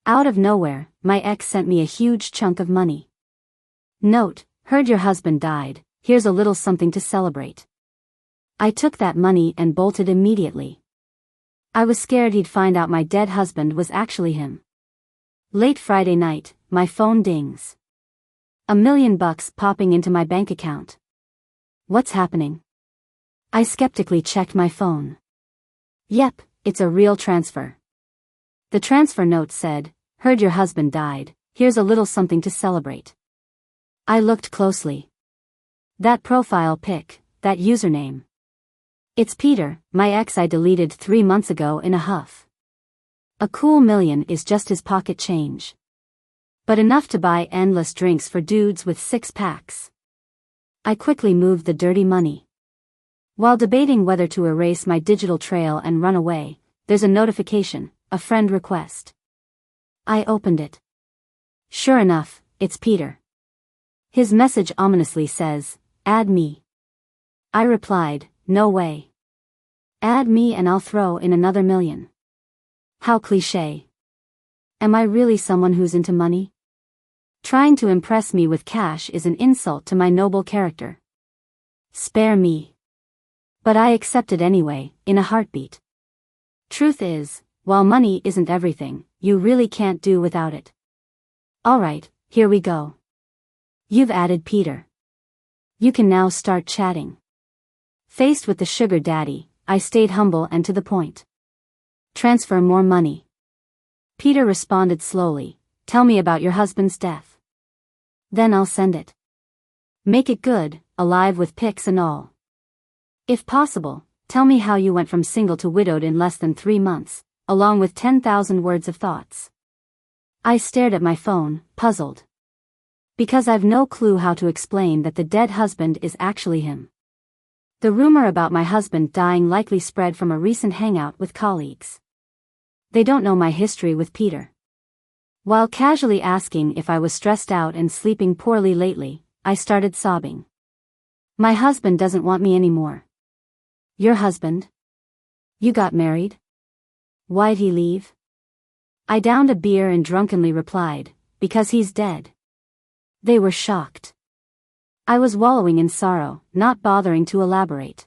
Out of nowhere, my ex sent me a huge chunk of money. Note, heard your husband died, here's a little something to celebrate. I took that money and bolted immediately. I was scared he'd find out my dead husband was actually him. Late Friday night, my phone dings. $1 million popping into my bank account. What's happening? I skeptically checked my phone. Yep, it's a real transfer. The transfer note said, heard your husband died, here's a little something to celebrate. I looked closely. That profile pic, that username. It's Peter, my ex I deleted 3 months ago in a huff. A cool $1 million is just his pocket change. But enough to buy endless drinks for dudes with 6-packs. I quickly moved the dirty money. While debating whether to erase my digital trail and run away, there's a notification, a friend request. I opened it. Sure enough, it's Peter. His message ominously says, add me. I replied, no way. Add me and I'll throw in another $1 million. How cliché. Am I really someone who's into money? Trying to impress me with cash is an insult to my noble character. Spare me. But I accepted anyway, in a heartbeat. Truth is, while money isn't everything, you really can't do without it. Alright, here we go. You've added Peter. You can now start chatting. Faced with the sugar daddy, I stayed humble and to the point. Transfer more money. Peter responded slowly, tell me about your husband's death. Then I'll send it. Make it good, alive with pics and all. If possible, tell me how you went from single to widowed in less than 3 months, along with 10,000 words of thoughts. I stared at my phone, puzzled. Because I've no clue how to explain that the dead husband is actually him. The rumor about my husband dying likely spread from a recent hangout with colleagues. They don't know my history with Peter. While casually asking if I was stressed out and sleeping poorly lately, I started sobbing. My husband doesn't want me anymore. Your husband? You got married? Why'd he leave? I downed a beer and drunkenly replied, because he's dead. They were shocked. I was wallowing in sorrow, not bothering to elaborate.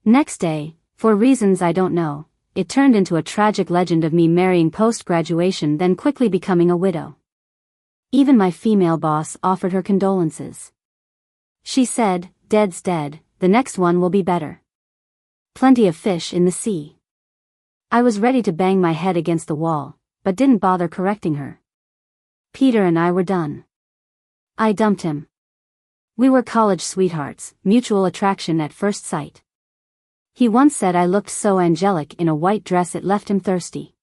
Next day, for reasons I don't know, it turned into a tragic legend of me marrying post-graduation then quickly becoming a widow. Even my female boss offered her condolences. She said, dead's dead, the next one will be better. Plenty of fish in the sea. I was ready to bang my head against the wall, but didn't bother correcting her. Peter and I were done. I dumped him. We were college sweethearts, mutual attraction at first sight. He once said I looked so angelic in a white dress it left him thirsty.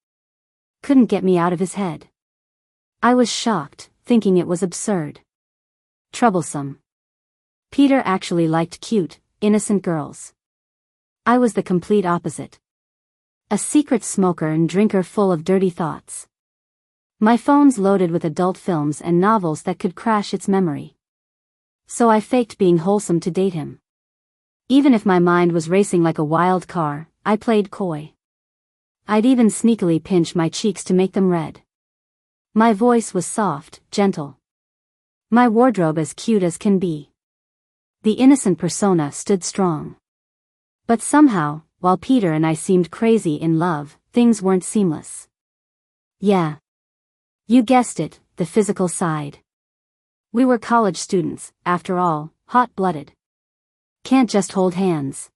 Couldn't get me out of his head. I was shocked, thinking it was absurd. Troublesome. Peter actually liked cute, innocent girls. I was the complete opposite. A secret smoker and drinker full of dirty thoughts. My phone's loaded with adult films and novels that could crash its memory. So I faked being wholesome to date him. Even if my mind was racing like a wild car, I played coy. I'd even sneakily pinch my cheeks to make them red. My voice was soft, gentle. My wardrobe as cute as can be. The innocent persona stood strong. But somehow, while Peter and I seemed crazy in love, things weren't seamless. Yeah. You guessed it, the physical side. We were college students, after all, hot-blooded. Can't just hold hands.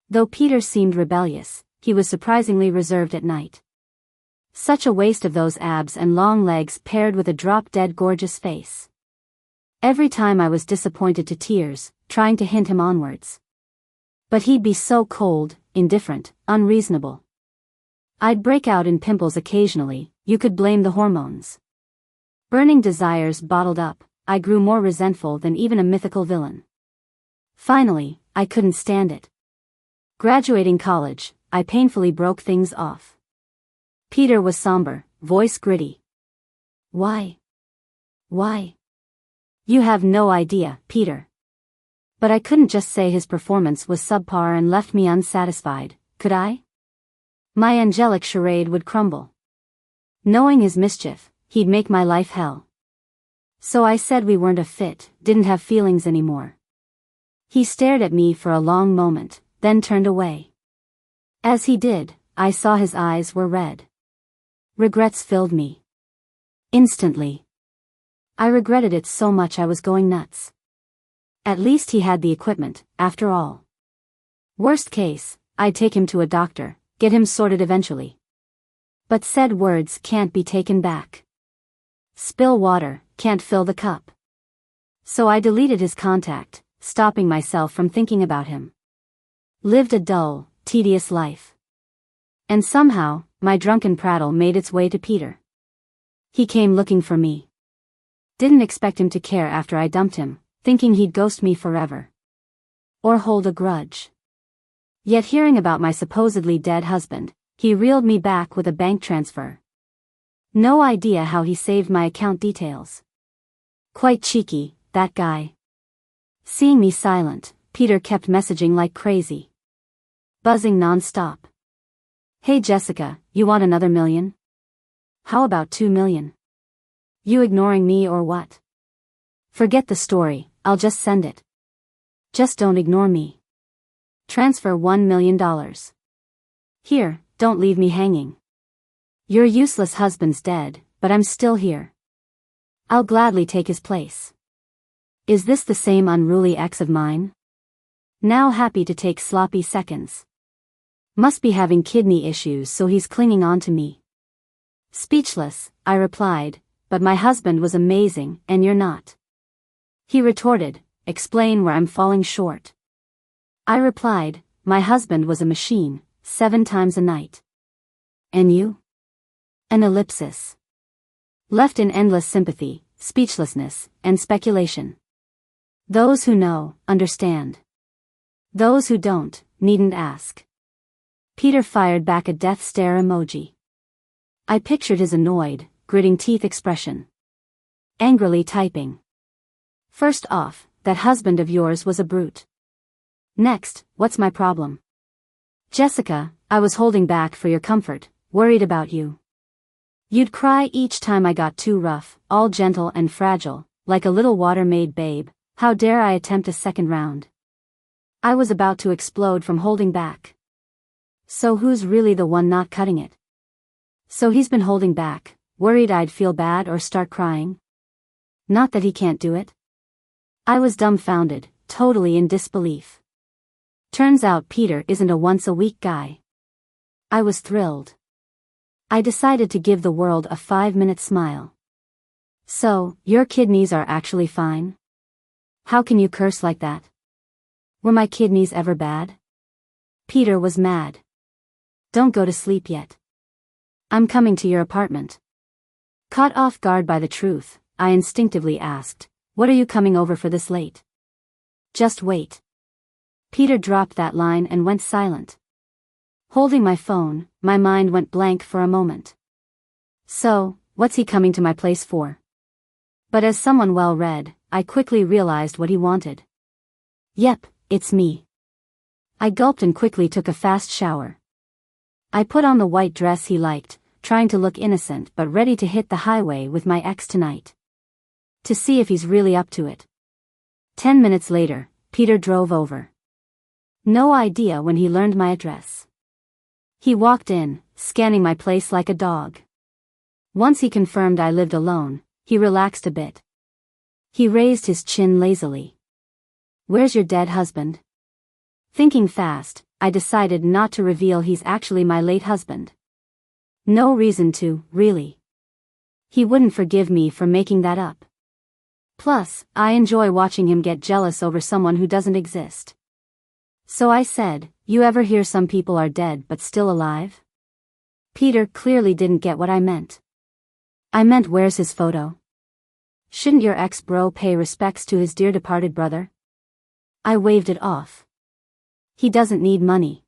Though Peter seemed rebellious, he was surprisingly reserved at night. Such a waste of those abs and long legs paired with a drop-dead gorgeous face. Every time I was disappointed to tears, trying to hint him onwards. But he'd be so cold, indifferent, unreasonable. I'd break out in pimples occasionally, you could blame the hormones. Burning desires bottled up, I grew more resentful than even a mythical villain. Finally, I couldn't stand it. Graduating college, I painfully broke things off. Peter was somber, voice gritty. Why? Why? You have no idea, Peter. But I couldn't just say his performance was subpar and left me unsatisfied, could I? My angelic charade would crumble. Knowing his mischief, he'd make my life hell. So I said we weren't a fit, didn't have feelings anymore. He stared at me for a long moment, then turned away. As he did, I saw his eyes were red. Regrets filled me. Instantly. I regretted it so much I was going nuts. At least he had the equipment, after all. Worst case, I'd take him to a doctor, get him sorted eventually. But said words can't be taken back. Spill water, can't fill the cup. So I deleted his contact, stopping myself from thinking about him. Lived a dull, tedious life. And somehow, my drunken prattle made its way to Peter. He came looking for me. Didn't expect him to care after I dumped him, thinking he'd ghost me forever. Or hold a grudge. Yet hearing about my supposedly dead husband, he reeled me back with a bank transfer. No idea how he saved my account details. Quite cheeky, that guy. Seeing me silent, Peter kept messaging like crazy. Buzzing non-stop. Hey Jessica, you want another $1 million? How about $2 million? You ignoring me or what? Forget the story, I'll just send it. Just don't ignore me. Transfer $1 million. Here, don't leave me hanging. Your useless husband's dead, but I'm still here. I'll gladly take his place. Is this the same unruly ex of mine? Now happy to take sloppy seconds. Must be having kidney issues so he's clinging on to me. Speechless, I replied, but my husband was amazing and you're not. He retorted, explain where I'm falling short. I replied, my husband was a machine, 7 times a night. And you? An ellipsis. Left in endless sympathy, speechlessness, and speculation. Those who know, understand. Those who don't, needn't ask. Peter fired back a death stare emoji. I pictured his annoyed, gritting teeth expression. Angrily typing. First off, that husband of yours was a brute. Next, what's my problem? Jessica, I was holding back for your comfort, worried about you. You'd cry each time I got too rough, all gentle and fragile, like a little water-maid babe. How dare I attempt a second round? I was about to explode from holding back. So who's really the one not cutting it? So he's been holding back, worried I'd feel bad or start crying? Not that he can't do it. I was dumbfounded, totally in disbelief. Turns out Peter isn't a once-a-week guy. I was thrilled. I decided to give the world a 5-minute smile. So, your kidneys are actually fine? How can you curse like that? Were my kidneys ever bad? Peter was mad. Don't go to sleep yet. I'm coming to your apartment. Caught off guard by the truth, I instinctively asked, what are you coming over for this late? Just wait. Peter dropped that line and went silent. Holding my phone, my mind went blank for a moment. So, what's he coming to my place for? But as someone well-read, I quickly realized what he wanted. Yep, it's me. I gulped and quickly took a fast shower. I put on the white dress he liked, trying to look innocent but ready to hit the highway with my ex tonight. To see if he's really up to it. 10 minutes later, Peter drove over. No idea when he learned my address. He walked in, scanning my place like a dog. Once he confirmed I lived alone, he relaxed a bit. He raised his chin lazily. Where's your dead husband? Thinking fast, I decided not to reveal he's actually my late husband. No reason to, really. He wouldn't forgive me for making that up. Plus, I enjoy watching him get jealous over someone who doesn't exist. So I said, you ever hear some people are dead but still alive? Peter clearly didn't get what I meant. I meant where's his photo? Shouldn't your ex-bro pay respects to his dear departed brother? I waved it off. He doesn't need money.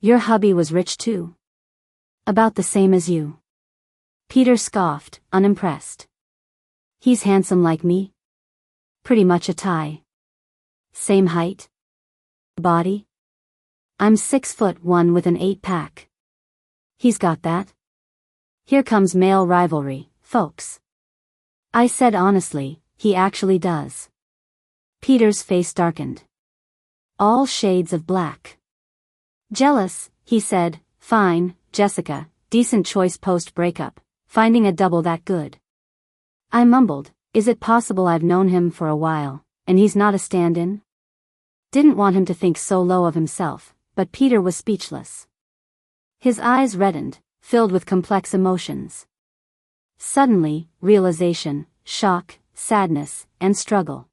Your hubby was rich too. About the same as you. Peter scoffed, unimpressed. He's handsome like me. Pretty much a tie. Same height. Body? I'm 6'1" with an 8-pack. He's got that. Here comes male rivalry, folks. I said honestly, he actually does. Peter's face darkened. All shades of black. Jealous, he said. Fine, Jessica, decent choice post-breakup, finding a double that good. I mumbled, is it possible I've known him for a while, and he's not a stand-in? Didn't want him to think so low of himself, but Peter was speechless. His eyes reddened, filled with complex emotions. Suddenly, realization, shock, sadness, and struggle.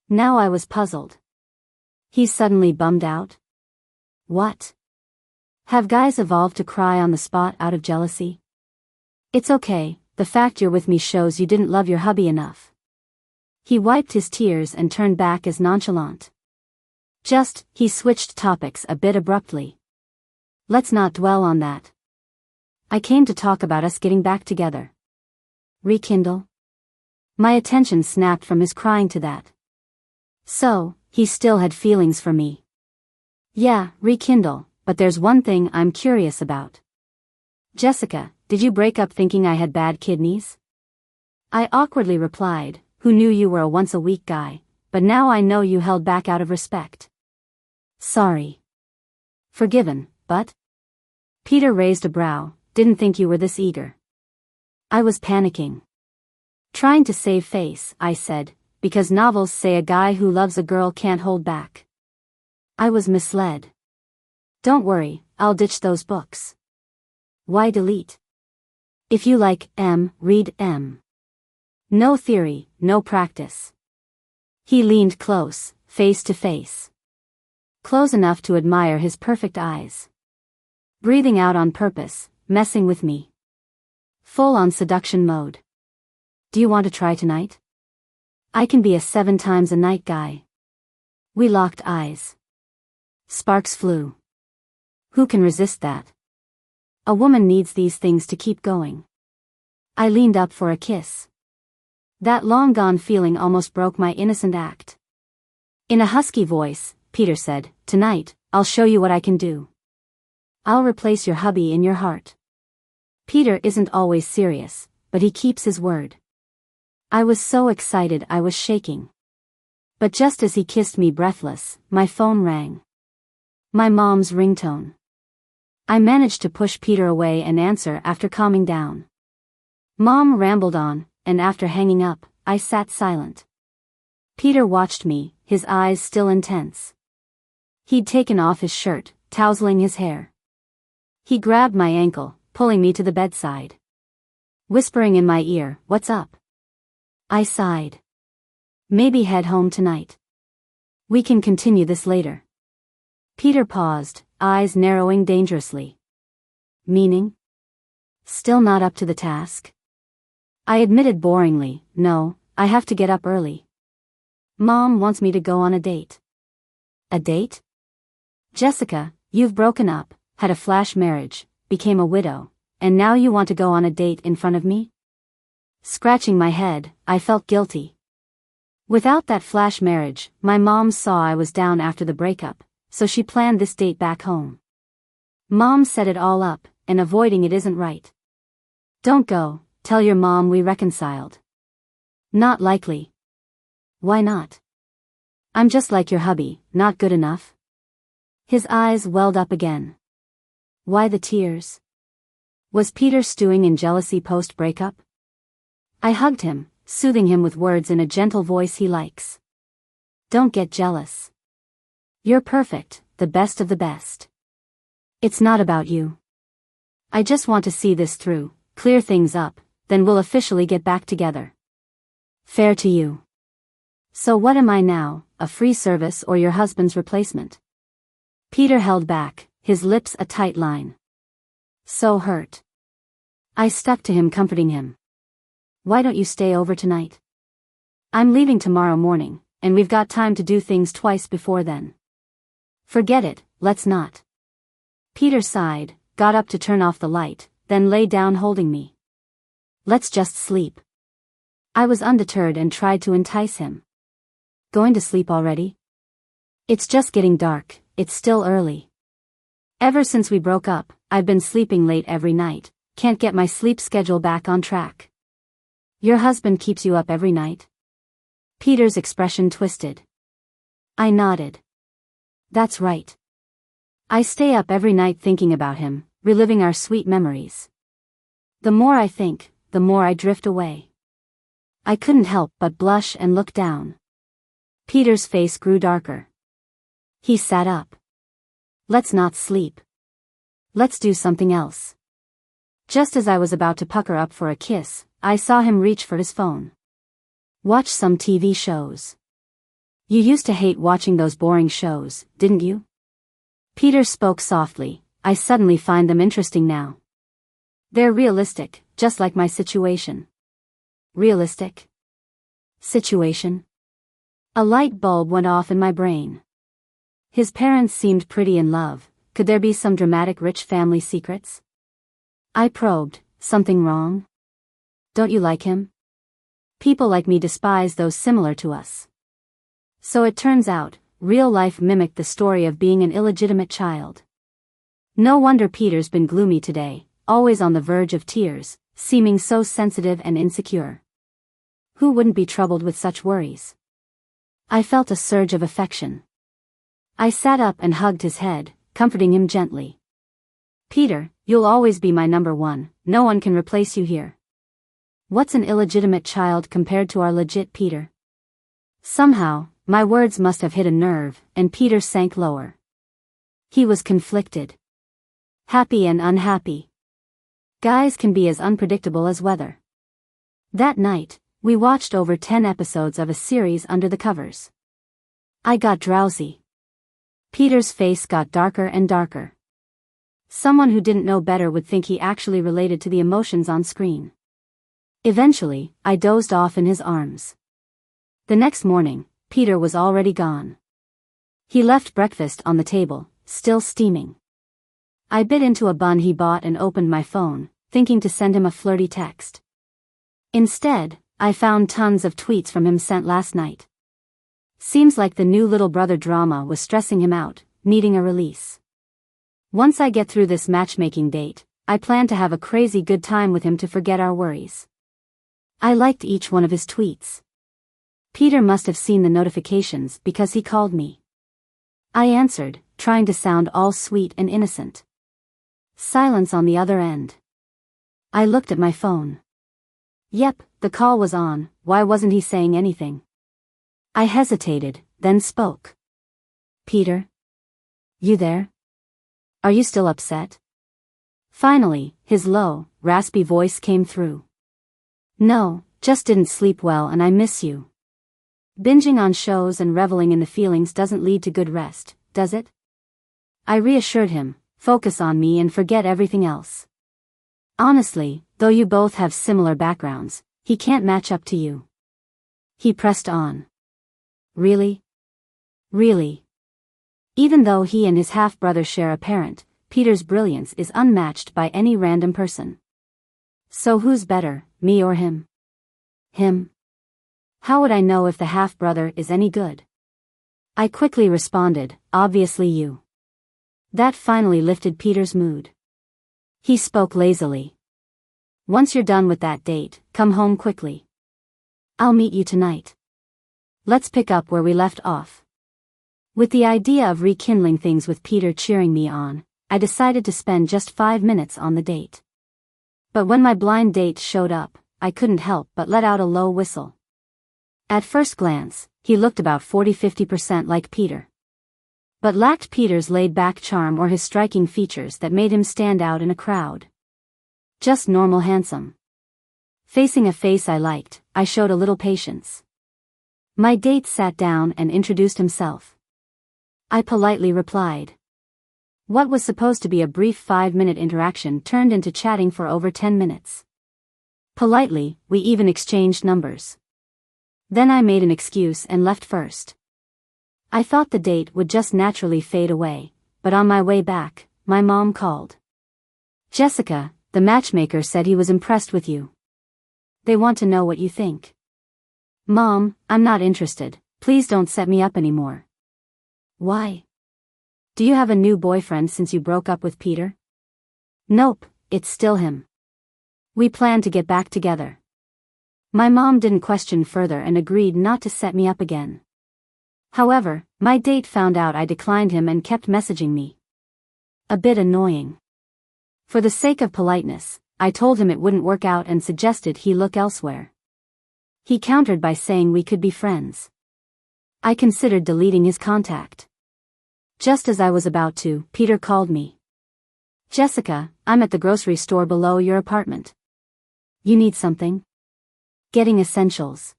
Now I was puzzled. He's suddenly bummed out? What? Have guys evolved to cry on the spot out of jealousy? It's okay, the fact you're with me shows you didn't love your hubby enough. He wiped his tears and turned back as nonchalant. He switched topics a bit abruptly. Let's not dwell on that. I came to talk about us getting back together. Rekindle? My attention snapped from his crying to that. So, he still had feelings for me. Yeah, rekindle, but there's one thing I'm curious about. Jessica, did you break up thinking I had bad kidneys? I awkwardly replied, who knew you were a once-a-week guy, but now I know you held back out of respect. Sorry. Forgiven, but? Peter raised a brow, didn't think you were this eager. I was panicking. Trying to save face, I said, because novels say a guy who loves a girl can't hold back. I was misled. Don't worry, I'll ditch those books. Why delete? If you like M, read M. No theory, no practice. He leaned close, face to face. Close enough to admire his perfect eyes. Breathing out on purpose, messing with me. Full on seduction mode. Do you want to try tonight? I can be a 7 times a night guy. We locked eyes. Sparks flew. Who can resist that? A woman needs these things to keep going. I leaned up for a kiss. That long-gone feeling almost broke my innocent act. In a husky voice, Peter said, tonight, I'll show you what I can do. I'll replace your hubby in your heart. Peter isn't always serious, but he keeps his word. I was so excited I was shaking. But just as he kissed me breathless, my phone rang. My mom's ringtone. I managed to push Peter away and answer after calming down. Mom rambled on, and after hanging up, I sat silent. Peter watched me, his eyes still intense. He'd taken off his shirt, tousling his hair. He grabbed my ankle, pulling me to the bedside. Whispering in my ear, "What's up?" I sighed. Maybe head home tonight. We can continue this later. Peter paused, eyes narrowing dangerously. Meaning? Still not up to the task? I admitted boringly, no, I have to get up early. Mom wants me to go on a date. A date? Jessica, you've broken up, had a flash marriage, became a widow, and now you want to go on a date in front of me? Scratching my head, I felt guilty. Without that flash marriage, my mom saw I was down after the breakup, so she planned this date back home. Mom set it all up, and avoiding it isn't right. Don't go, tell your mom we reconciled. Not likely. Why not? I'm just like your hubby, not good enough. His eyes welled up again. Why the tears? Was Peter stewing in jealousy post-breakup? I hugged him, soothing him with words in a gentle voice he likes. Don't get jealous. You're perfect, the best of the best. It's not about you. I just want to see this through, clear things up, then we'll officially get back together. Fair to you. So what am I now, a free service or your husband's replacement? Peter held back, his lips a tight line. So hurt. I stuck to him, comforting him. Why don't you stay over tonight? I'm leaving tomorrow morning, and we've got time to do things twice before then. Forget it, let's not. Peter sighed, got up to turn off the light, then lay down holding me. Let's just sleep. I was undeterred and tried to entice him. Going to sleep already? It's just getting dark, it's still early. Ever since we broke up, I've been sleeping late every night, Can't get my sleep schedule back on track. Your husband keeps you up every night? Peter's expression twisted. I nodded. That's right. I stay up every night thinking about him, reliving our sweet memories. The more I think, the more I drift away. I couldn't help but blush and look down. Peter's face grew darker. He sat up. Let's not sleep. Let's do something else. Just as I was about to pucker up for a kiss, I saw him reach for his phone. Watch some TV shows. You used to hate watching those boring shows, didn't you? Peter spoke softly. I suddenly find them interesting now. They're realistic, just like my situation. Realistic? Situation? A light bulb went off in my brain. His parents seemed pretty in love. Could there be some dramatic rich family secrets? I probed. Something wrong? Don't you like him? People like me despise those similar to us. So it turns out, real life mimicked the story of being an illegitimate child. No wonder Peter's been gloomy today, always on the verge of tears, seeming so sensitive and insecure. Who wouldn't be troubled with such worries? I felt a surge of affection. I sat up and hugged his head, comforting him gently. Peter, you'll always be my number one, no one can replace you here. What's an illegitimate child compared to our legit Peter? Somehow, my words must have hit a nerve, and Peter sank lower. He was conflicted. Happy and unhappy. Guys can be as unpredictable as weather. That night, we watched over 10 episodes of a series under the covers. I got drowsy. Peter's face got darker and darker. Someone who didn't know better would think he actually related to the emotions on screen. Eventually, I dozed off in his arms. The next morning, Peter was already gone. He left breakfast on the table, still steaming. I bit into a bun he bought and opened my phone, thinking to send him a flirty text. Instead, I found tons of tweets from him sent last night. Seems like the new little brother drama was stressing him out, needing a release. Once I get through this matchmaking date, I plan to have a crazy good time with him to forget our worries. I liked each one of his tweets. Peter must have seen the notifications because he called me. I answered, trying to sound all sweet and innocent. Silence on the other end. I looked at my phone. Yep, the call was on. Why wasn't he saying anything? I hesitated, then spoke. Peter? You there? Are you still upset? Finally, his low, raspy voice came through. No, just didn't sleep well and I miss you. Binging on shows and reveling in the feelings doesn't lead to good rest, does it? I reassured him, focus on me and forget everything else. Honestly, though you both have similar backgrounds, he can't match up to you. He pressed on. Really? Really? Even though he and his half-brother share a parent, Peter's brilliance is unmatched by any random person. So who's better, me or him? Him. How would I know if the half-brother is any good? I quickly responded, obviously you. That finally lifted Peter's mood. He spoke lazily. Once you're done with that date, come home quickly. I'll meet you tonight. Let's pick up where we left off. With the idea of rekindling things with Peter cheering me on, I decided to spend just 5 minutes on the date. But when my blind date showed up, I couldn't help but let out a low whistle. At first glance, he looked about 40–50% like Peter. But lacked Peter's laid-back charm or his striking features that made him stand out in a crowd. Just normal handsome. Facing a face I liked, I showed a little patience. My date sat down and introduced himself. I politely replied. What was supposed to be a brief 5-minute interaction turned into chatting for over 10 minutes. Politely, we even exchanged numbers. Then I made an excuse and left first. I thought the date would just naturally fade away, but on my way back, my mom called. Jessica, the matchmaker said he was impressed with you. They want to know what you think. Mom, I'm not interested, please don't set me up anymore. Why? Do you have a new boyfriend since you broke up with Peter? Nope, it's still him. We planned to get back together. My mom didn't question further and agreed not to set me up again. However, my date found out I declined him and kept messaging me. A bit annoying. For the sake of politeness, I told him it wouldn't work out and suggested he look elsewhere. He countered by saying we could be friends. I considered deleting his contact. Just as I was about to, Peter called me. Jessica, I'm at the grocery store below your apartment. You need something? Getting essentials.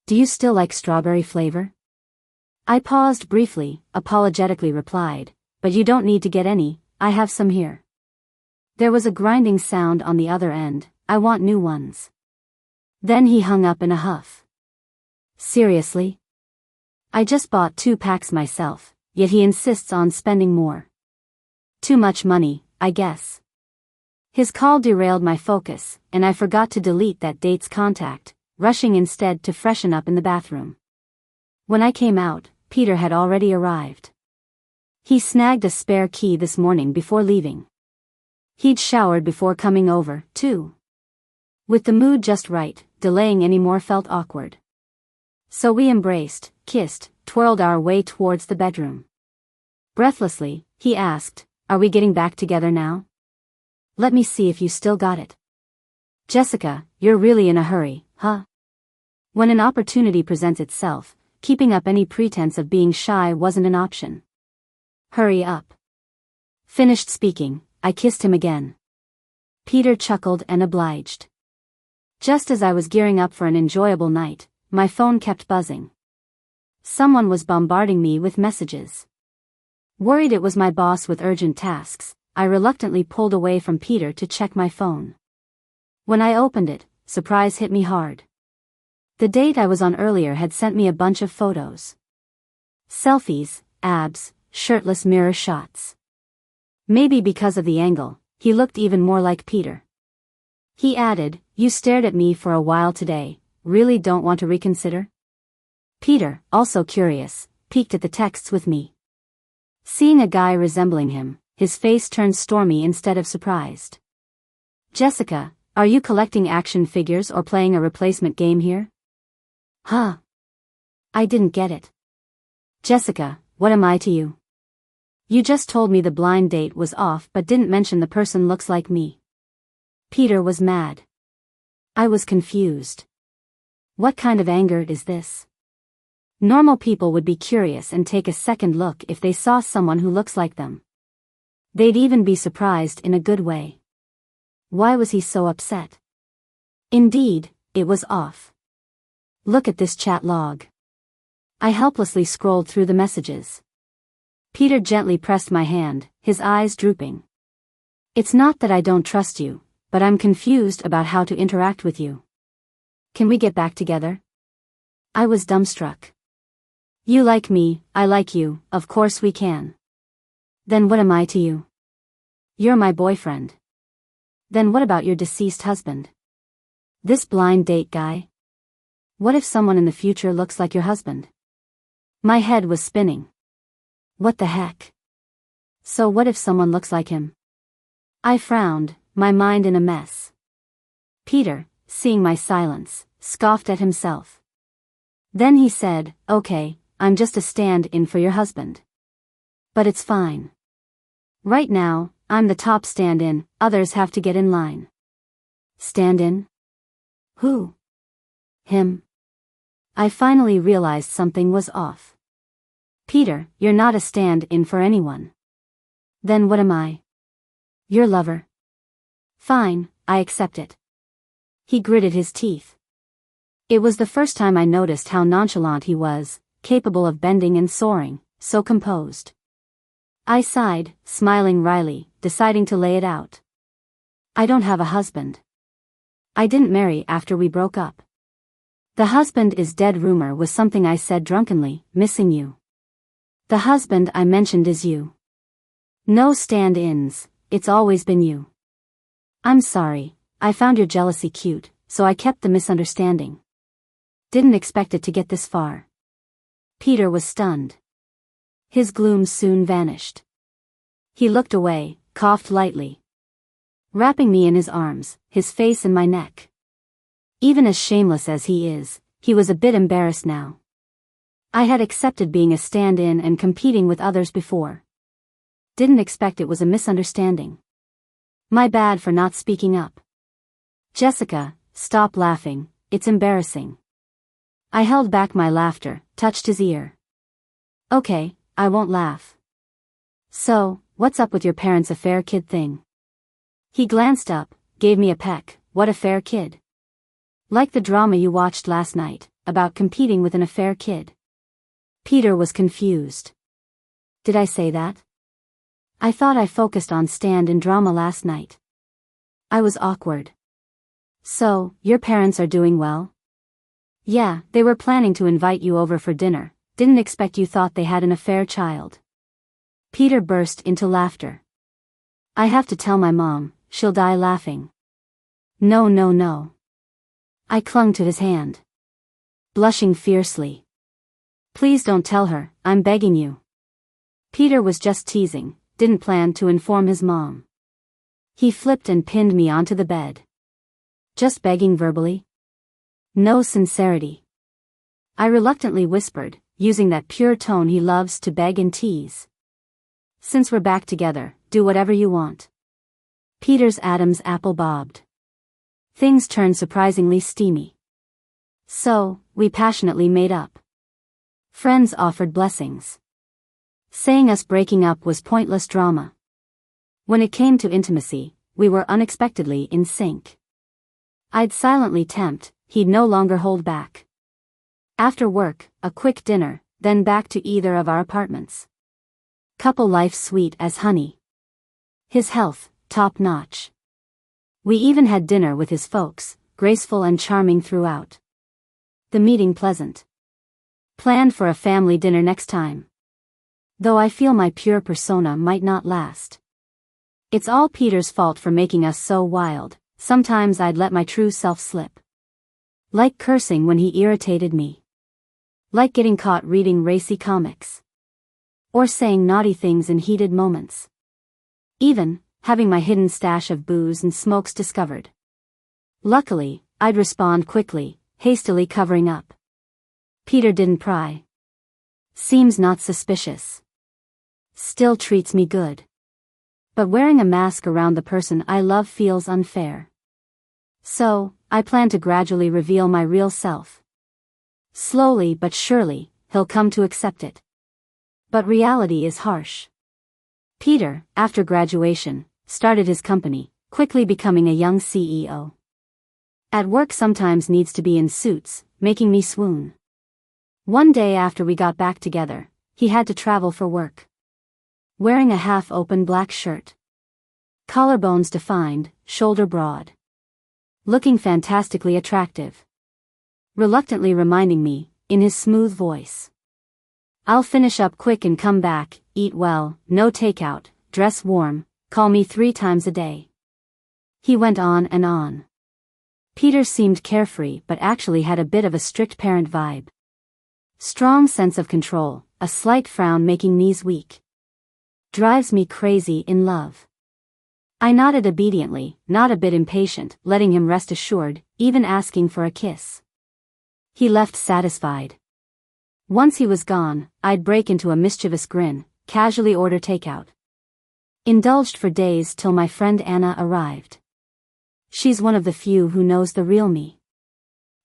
Do you still like strawberry flavor? I paused briefly, apologetically replied, but you don't need to get any, I have some here. There was a grinding sound on the other end, I want new ones. Then he hung up in a huff. Seriously? I just bought 2 packs myself, yet he insists on spending more. Too much money, I guess. His call derailed my focus, and I forgot to delete that date's contact, rushing instead to freshen up in the bathroom. When I came out, Peter had already arrived. He snagged a spare key this morning before leaving. He'd showered before coming over, too. With the mood just right, delaying any more felt awkward. So we embraced, kissed, twirled our way towards the bedroom. Breathlessly, he asked, "Are we getting back together now? Let me see if you still got it." Jessica, you're really in a hurry, huh? When an opportunity presents itself, keeping up any pretense of being shy wasn't an option. Hurry up. Finished speaking, I kissed him again. Peter chuckled and obliged. Just as I was gearing up for an enjoyable night, my phone kept buzzing. Someone was bombarding me with messages. Worried it was my boss with urgent tasks, I reluctantly pulled away from Peter to check my phone. When I opened it, surprise hit me hard. The date I was on earlier had sent me a bunch of photos. Selfies, abs, shirtless mirror shots. Maybe because of the angle, he looked even more like Peter. He added, "You stared at me for a while today, really don't want to reconsider?" Peter, also curious, peeked at the texts with me. Seeing a guy resembling him, his face turned stormy instead of surprised. Jessica, are you collecting action figures or playing a replacement game here? Huh? I didn't get it. Jessica, what am I to you? You just told me the blind date was off but didn't mention the person looks like me. Peter was mad. I was confused. What kind of anger is this? Normal people would be curious and take a second look if they saw someone who looks like them. They'd even be surprised in a good way. Why was he so upset? Indeed, it was off. Look at this chat log. I helplessly scrolled through the messages. Peter gently pressed my hand, his eyes drooping. It's not that I don't trust you, but I'm confused about how to interact with you. Can we get back together? I was dumbstruck. You like me, I like you, of course we can. Then what am I to you? You're my boyfriend. Then what about your deceased husband? This blind date guy? What if someone in the future looks like your husband? My head was spinning. What the heck? So what if someone looks like him? I frowned, my mind in a mess. Peter, seeing my silence, scoffed at himself. Then he said, "Okay, I'm just a stand-in for your husband. But it's fine. Right now, I'm the top stand-in, others have to get in line." Stand-in? Who? Him. I finally realized something was off. Peter, you're not a stand-in for anyone. Then what am I? Your lover. Fine, I accept it. He gritted his teeth. It was the first time I noticed how nonchalant he was, capable of bending and soaring, so composed. I sighed, smiling wryly, deciding to lay it out. I don't have a husband. I didn't marry after we broke up. The husband is dead rumor was something I said drunkenly, missing you. The husband I mentioned is you. No stand-ins, it's always been you. I'm sorry, I found your jealousy cute, so I kept the misunderstanding. Didn't expect it to get this far. Peter was stunned. His gloom soon vanished. He looked away, coughed lightly. wrapping me in his arms, his face in my neck. Even as shameless as he is, he was a bit embarrassed now. I had accepted being a stand-in and competing with others before. Didn't expect it was a misunderstanding. My bad for not speaking up. Jessica, stop laughing, it's embarrassing. I held back my laughter, touched his ear. Okay, I won't laugh. So, what's up with your parents' affair kid thing? He glanced up, gave me a peck. What affair kid? Like the drama you watched last night, about competing with an affair kid. Peter was confused. Did I say that? I thought I focused on stand-in drama last night. I was awkward. So, your parents are doing well? Yeah, they were planning to invite you over for dinner, didn't expect you thought they had an affair child. Peter burst into laughter. I have to tell my mom, she'll die laughing. No, no, no. I clung to his hand. Blushing fiercely. Please don't tell her, I'm begging you. Peter was just teasing, didn't plan to inform his mom. He flipped and pinned me onto the bed. Just begging verbally? No sincerity. I reluctantly whispered, using that pure tone he loves to beg and tease. Since we're back together, do whatever you want. Peter's Adam's apple bobbed. Things turned surprisingly steamy. So, we passionately made up. Friends offered blessings. Saying us breaking up was pointless drama. When it came to intimacy, we were unexpectedly in sync. I'd silently tempt, he'd no longer hold back. After work, a quick dinner, then back to either of our apartments. Couple life sweet as honey. His health, top-notch. We even had dinner with his folks, graceful and charming throughout. The meeting pleasant. Planned for a family dinner next time. Though I feel my pure persona might not last. It's all Peter's fault for making us so wild, sometimes I'd let my true self slip. Like cursing when he irritated me. Like getting caught reading racy comics. Or saying naughty things in heated moments. Even, having my hidden stash of booze and smokes discovered. Luckily, I'd respond quickly, hastily covering up. Peter didn't pry. Seems not suspicious. Still treats me good. But wearing a mask around the person I love feels unfair. So, I plan to gradually reveal my real self. Slowly but surely, he'll come to accept it. But reality is harsh. Peter, after graduation, started his company, quickly becoming a young CEO. At work sometimes needs to be in suits, making me swoon. One day after we got back together, he had to travel for work. Wearing a half-open black shirt. Collarbones defined, shoulder broad. Looking fantastically attractive. Reluctantly reminding me, in his smooth voice. I'll finish up quick and come back, eat well, no takeout, dress warm, call me 3 times a day. He went on and on. Peter seemed carefree but actually had a bit of a strict parent vibe. Strong sense of control, a slight frown making knees weak. Drives me crazy in love. I nodded obediently, not a bit impatient, letting him rest assured, even asking for a kiss. He left satisfied. Once he was gone, I'd break into a mischievous grin, casually order takeout. Indulged for days till my friend Anna arrived. She's one of the few who knows the real me.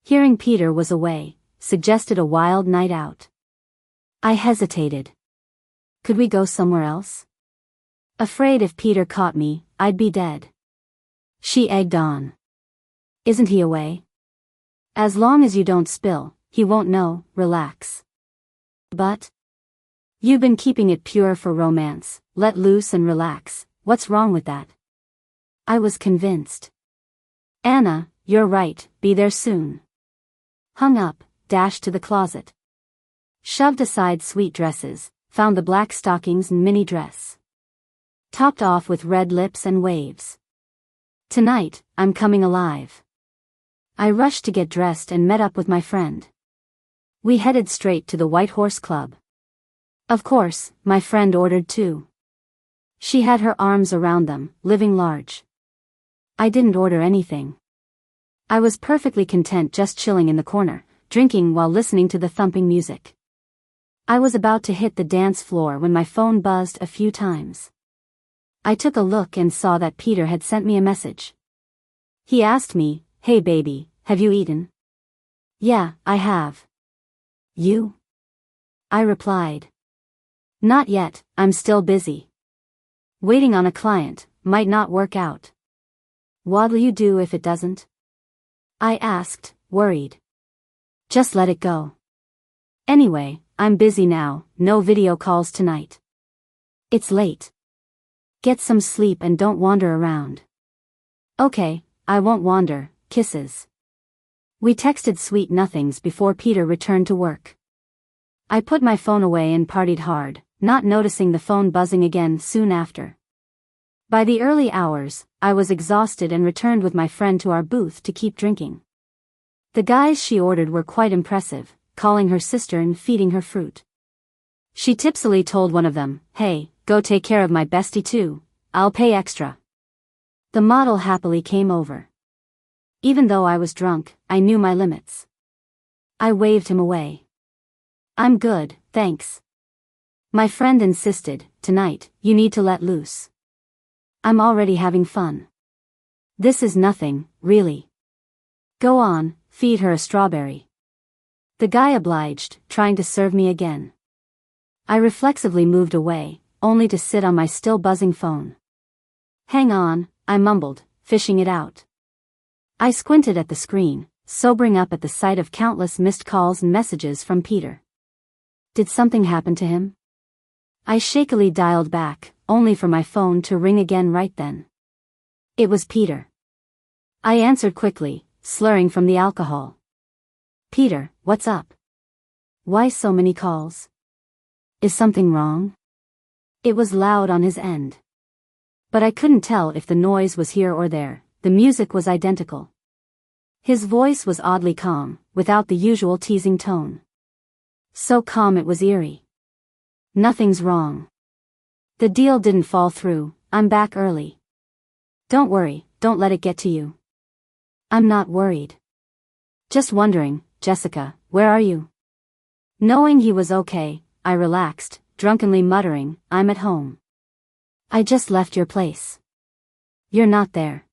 Hearing Peter was away, suggested a wild night out. I hesitated. Could we go somewhere else? Afraid if Peter caught me, I'd be dead. She egged on. Isn't he away? As long as you don't spill, he won't know, relax. But? You've been keeping it pure for romance, let loose and relax, what's wrong with that? I was convinced. Anna, you're right, be there soon. Hung up, dashed to the closet. Shoved aside sweet dresses, found the black stockings and mini dress. Topped off with red lips and waves. Tonight, I'm coming alive. I rushed to get dressed and met up with my friend. We headed straight to the White Horse Club. Of course, my friend ordered too. She had her arms around them, living large. I didn't order anything. I was perfectly content just chilling in the corner, drinking while listening to the thumping music. I was about to hit the dance floor when my phone buzzed a few times. I took a look and saw that Peter had sent me a message. He asked me, "Hey baby, have you eaten?" "Yeah, I have." "You?" I replied. "Not yet, I'm still busy. Waiting on a client, might not work out." "What'll you do if it doesn't?" I asked, worried. "Just let it go. Anyway, I'm busy now, no video calls tonight. It's late. Get some sleep and don't wander around." "Okay, I won't wander, kisses." We texted sweet nothings before Peter returned to work. I put my phone away and partied hard, not noticing the phone buzzing again soon after. By the early hours, I was exhausted and returned with my friend to our booth to keep drinking. The guys she ordered were quite impressive, calling her sister and feeding her fruit. She tipsily told one of them, "Hey, go take care of my bestie too, I'll pay extra." The model happily came over. Even though I was drunk, I knew my limits. I waved him away. "I'm good, thanks." My friend insisted, "Tonight, you need to let loose. I'm already having fun. This is nothing, really. Go on, feed her a strawberry." The guy obliged, trying to serve me again. I reflexively moved away, only to sit on my still buzzing phone. "Hang on," I mumbled, fishing it out. I squinted at the screen, sobering up at the sight of countless missed calls and messages from Peter. Did something happen to him? I shakily dialed back, only for my phone to ring again right then. It was Peter. I answered quickly, slurring from the alcohol. "Peter, what's up? Why so many calls? Is something wrong?" It was loud on his end. But I couldn't tell if the noise was here or there, the music was identical. His voice was oddly calm, without the usual teasing tone. So calm it was eerie. "Nothing's wrong. The deal didn't fall through, I'm back early. Don't worry, don't let it get to you." "I'm not worried. Just wondering, Jessica, where are you?" Knowing he was okay, I relaxed, drunkenly muttering, "I'm at home. I just left your place." "You're not there."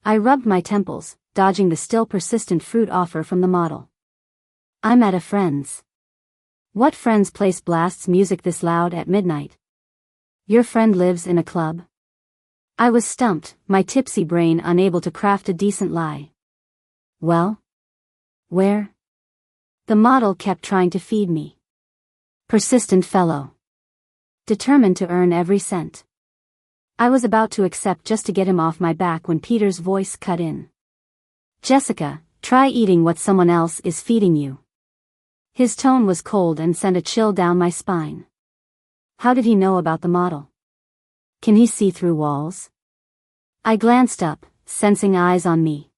I rubbed my temples, dodging the still persistent fruit offer from the model. "I'm at a friend's." "What friend's place blasts music this loud at midnight?" "Your friend lives in a club." I was stumped, my tipsy brain unable to craft a decent lie. "Well? Where?" The model kept trying to feed me. Persistent fellow. Determined to earn every cent. I was about to accept just to get him off my back when Peter's voice cut in. "Jessica, try eating what someone else is feeding you." His tone was cold and sent a chill down my spine. How did he know about the model? Can he see through walls? I glanced up, sensing eyes on me.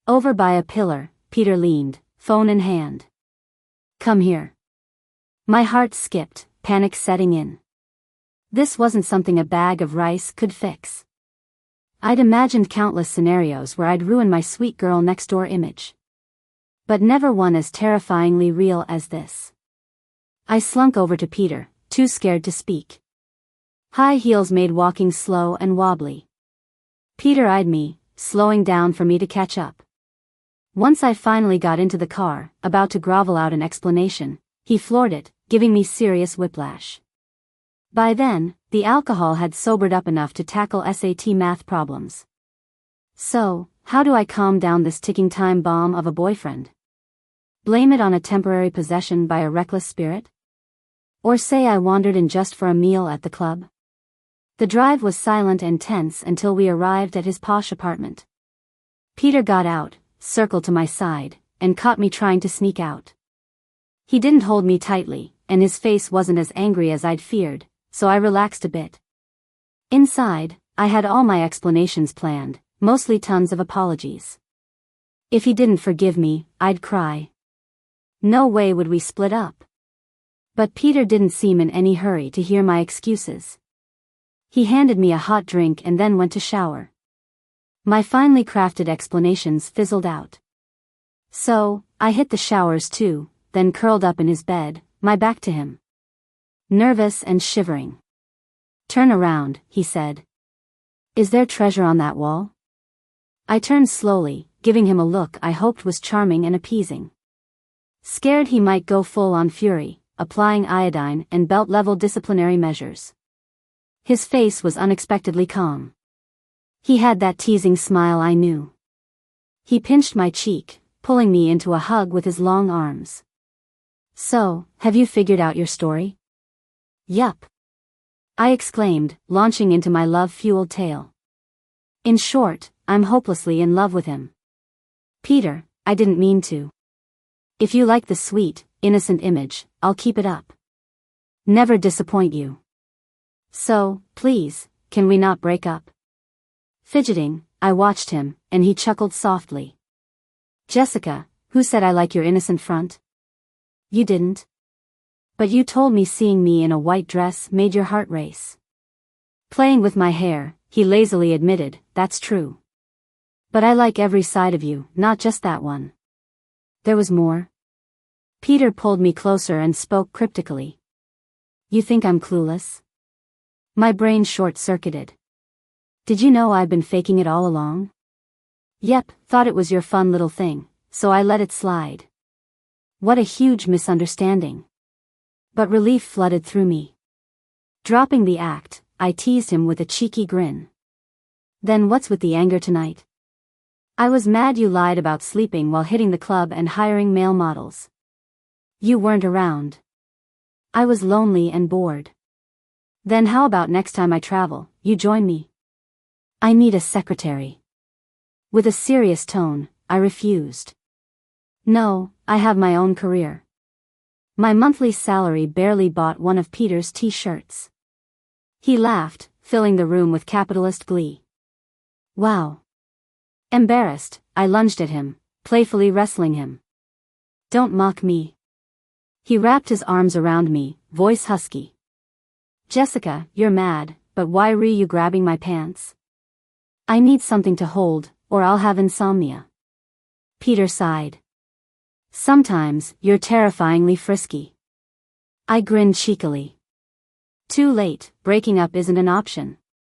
Over by a pillar, Peter leaned, phone in hand. "Come here." My heart skipped, panic setting in. This wasn't something a bag of rice could fix. I'd imagined countless scenarios where I'd ruin my sweet girl next door image. But never one as terrifyingly real as this. I slunk over to Peter, too scared to speak. High heels made walking slow and wobbly. Peter eyed me, slowing down for me to catch up. Once I finally got into the car, about to grovel out an explanation, he floored it, giving me serious whiplash. By then, the alcohol had sobered up enough to tackle SAT math problems. So, how do I calm down this ticking time bomb of a boyfriend? Blame it on a temporary possession by a reckless spirit? Or say I wandered in just for a meal at the club? The drive was silent and tense until we arrived at his posh apartment. Peter got out, circled to my side, and caught me trying to sneak out. He didn't hold me tightly, and his face wasn't as angry as I'd feared, so I relaxed a bit. Inside, I had all my explanations planned, mostly tons of apologies. If he didn't forgive me, I'd cry. No way would we split up. But Peter didn't seem in any hurry to hear my excuses. He handed me a hot drink and then went to shower. My finely crafted explanations fizzled out. So, I hit the showers too, then curled up in his bed, my back to him. Nervous and shivering. "Turn around," he said. "Is there treasure on that wall?" I turned slowly, giving him a look I hoped was charming and appeasing. Scared he might go full on fury, applying iodine and belt-level disciplinary measures. His face was unexpectedly calm. He had that teasing smile I knew. He pinched my cheek, pulling me into a hug with his long arms. "So, have you figured out your story?" "Yup," I exclaimed, launching into my love-fueled tale. "In short, I'm hopelessly in love with him. Peter, I didn't mean to. If you like the sweet, innocent image, I'll keep it up. Never disappoint you. So, please, can we not break up?" Fidgeting, I watched him, and he chuckled softly. "Jessica, who said I like your innocent front?" "You didn't. But you told me seeing me in a white dress made your heart race." Playing with my hair, he lazily admitted, "That's true. But I like every side of you, not just that one." There was more. Peter pulled me closer and spoke cryptically. "You think I'm clueless?" My brain short-circuited. "Did you know I've been faking it all along?" "Yep, thought it was your fun little thing, so I let it slide." What a huge misunderstanding. But relief flooded through me. Dropping the act, I teased him with a cheeky grin. "Then what's with the anger tonight?" "I was mad you lied about sleeping while hitting the club and hiring male models. You weren't around. I was lonely and bored. Then how about next time I travel, you join me? I need a secretary." With a serious tone, I refused. "No, I have my own career." My monthly salary barely bought one of Peter's t-shirts. He laughed, filling the room with capitalist glee. "Wow." Embarrassed, I lunged at him, playfully wrestling him. "Don't mock me." He wrapped his arms around me, voice husky. "Jessica, you're mad, but why were you grabbing my pants?" "I need something to hold, or I'll have insomnia." Peter sighed. "Sometimes, you're terrifyingly frisky." I grinned cheekily. Too late, breaking up isn't an option.